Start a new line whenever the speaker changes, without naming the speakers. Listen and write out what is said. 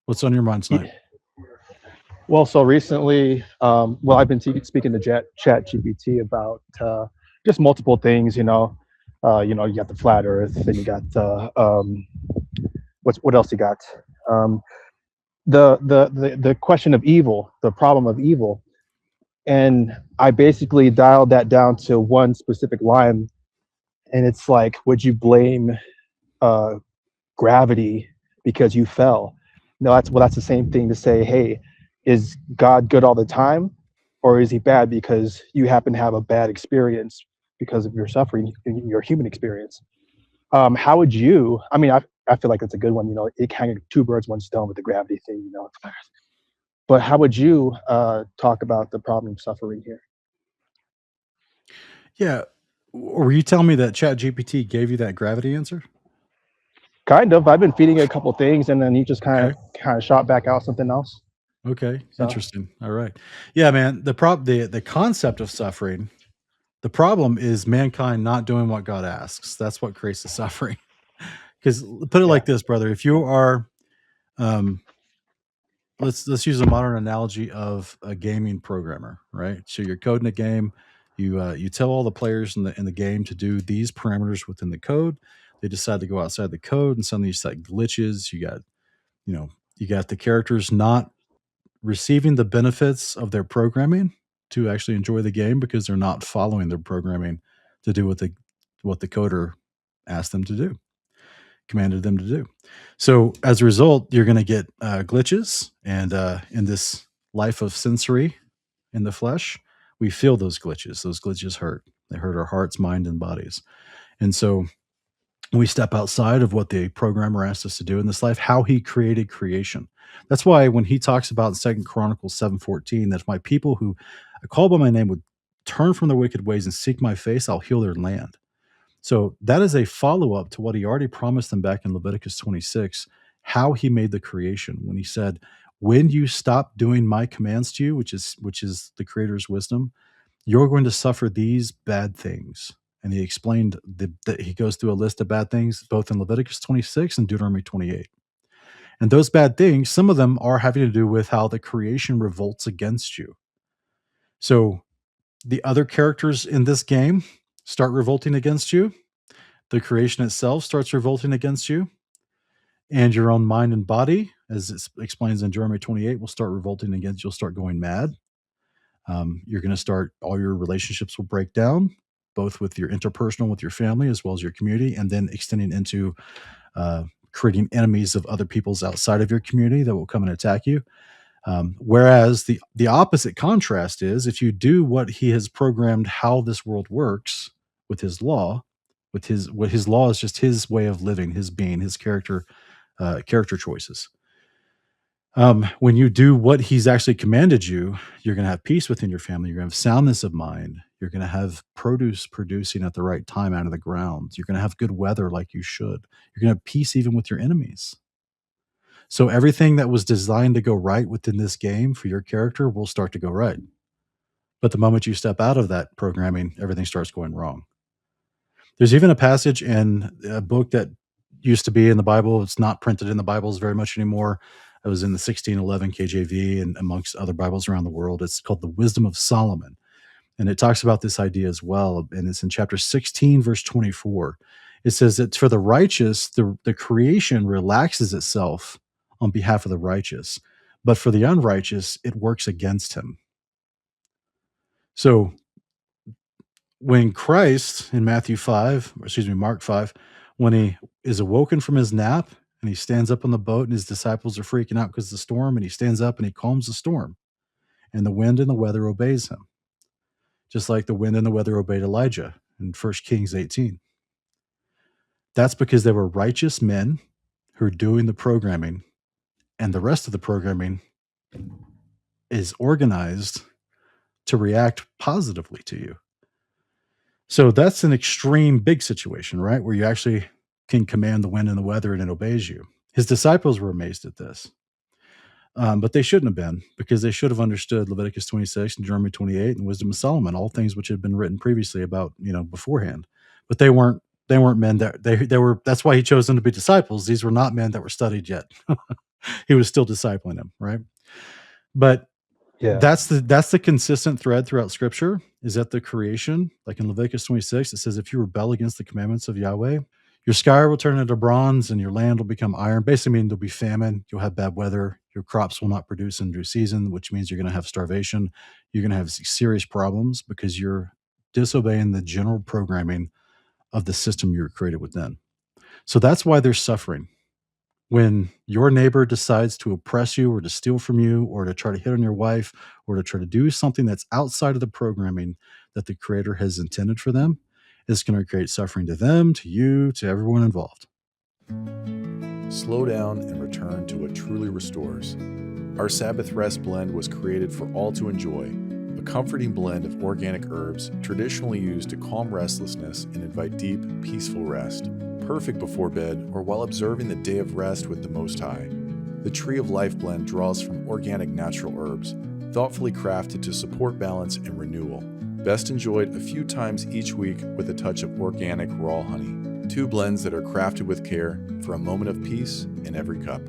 What's on your mind tonight?
Ye- Well, so recently, I've been speaking to Chat GPT about just multiple things. You got the flat Earth, and you got what else you got? Um, the question of evil, the problem of evil, and I basically dialed that down to one specific line, and it's like, would you blame uh, gravity because you fell? No, that's the same thing to say, hey, is God good all the time, or is he bad because you happen to have a bad experience because of your suffering in your human experience? How would you? I mean, I feel like it's a good one. It kind of two birds, one stone with the gravity thing. But how would you talk about the problem of suffering here?
Yeah. Were you telling me that ChatGPT gave you that gravity answer?
Kind of. I've been feeding it a couple things, and then he just kind
Okay.
of kind of shot back out something else.
Okay.
So
Interesting. All right. Yeah, man. The concept of suffering. The problem is mankind not doing what God asks. That's what creates the suffering. Because put it
yeah,
like this, brother. If you are, um, let's use a modern analogy of a gaming programmer, right? So you're coding a game. You tell all the players in the game to do these parameters within the code. They decide to go outside the code, and suddenly you set glitches. You know you got the characters not receiving the benefits of their programming to actually enjoy the game because they're not following their programming to do what the coder asked them to do, commanded them to do. So as a result, you're going to get glitches, and in this life of sensory in the flesh, we feel those glitches. Those glitches hurt. They hurt our hearts, mind, and bodies. And so we step outside of what the programmer asked us to do in this life, how he created creation. That's why when he talks about in Second Chronicles 7:14, that if my people who I call by my name would turn from their wicked ways and seek my face, I'll heal their land. So that is a follow-up to what he already promised them back in Leviticus 26, how he made the creation when he said, when you stop doing my commands to you, which is the creator's wisdom, you're going to suffer these bad things. And he explained that he goes through a list of bad things both in Leviticus 26 and Deuteronomy 28. And those bad things, some of them are having to do with how the creation revolts against you. So the other characters in this game start revolting against you. The creation itself starts revolting against you. And your own mind and body, as it explains in Deuteronomy 28, will start revolting against. You'll start going mad. You're going to start, all your relationships will break down, both with your interpersonal, with your family, as well as your community, and then extending into creating enemies of other people's outside of your community that will come and attack you. Whereas the opposite contrast is if you do what he has programmed, how this world works with his law, with his what his law is just his way of living, his being, his character choices. When you do what he's actually commanded you, you're going to have peace within your family. You're going to have soundness of mind. You're going to have produce producing at the right time out of the ground. You're going to have good weather like you should. You're going to have peace even with your enemies. So everything that was designed to go right within this game for your character will start to go right. But the moment you step out of that programming, everything starts going wrong. There's even a passage in a book that used to be in the Bible. It's not printed in the Bibles very much anymore. It was in the 1611 KJV and amongst other Bibles around the world. It's called The Wisdom of Solomon. And it talks about this idea as well. And it's in chapter 16, verse 24. It says that for the righteous, the creation relaxes itself on behalf of the righteous. But for the unrighteous, it works against him. So when Christ in Mark 5, when he is awoken from his nap and he stands up on the boat and his disciples are freaking out because of the storm, and he stands up and he calms the storm, and the wind and the weather obeys him, just like the wind and the weather obeyed Elijah in 1 Kings 18. That's because they were righteous men who are doing the programming, and the rest of the programming is organized to react positively to you. So that's an extreme big situation, right? Where you actually can command the wind and the weather and it obeys you. His disciples were amazed at this. But they shouldn't have been, because they should have understood Leviticus 26 and Deuteronomy 28 and Wisdom of Solomon, all things which had been written previously about, beforehand. But they weren't men that they were. That's why he chose them to be disciples. These were not men that were studied yet. he was still discipling him, right? But
Yeah.
that's the consistent thread throughout scripture, is that the creation, like in Leviticus 26, it says, if you rebel against the commandments of Yahweh, your sky will turn into bronze and your land will become iron. Basically mean there'll be famine, you'll have bad weather, your crops will not produce in due season, which means you're going to have starvation. You're going to have serious problems because you're disobeying the general programming of the system you were created within. So that's why there's suffering. When your neighbor decides to oppress you or to steal from you or to try to hit on your wife or to try to do something that's outside of the programming that the creator has intended for them, it's going to create suffering to them, to you, to everyone involved.
Slow down and return to what truly restores. Our Sabbath Rest blend was created for all to enjoy, a comforting blend of organic herbs traditionally used to calm restlessness and invite deep, peaceful rest. Perfect before bed or while observing the day of rest with the Most High. The Tree of Life blend draws from organic natural herbs, thoughtfully crafted to support balance and renewal. Best enjoyed a few times each week with a touch of organic raw honey. Two blends that are crafted with care for a moment of peace in every cup.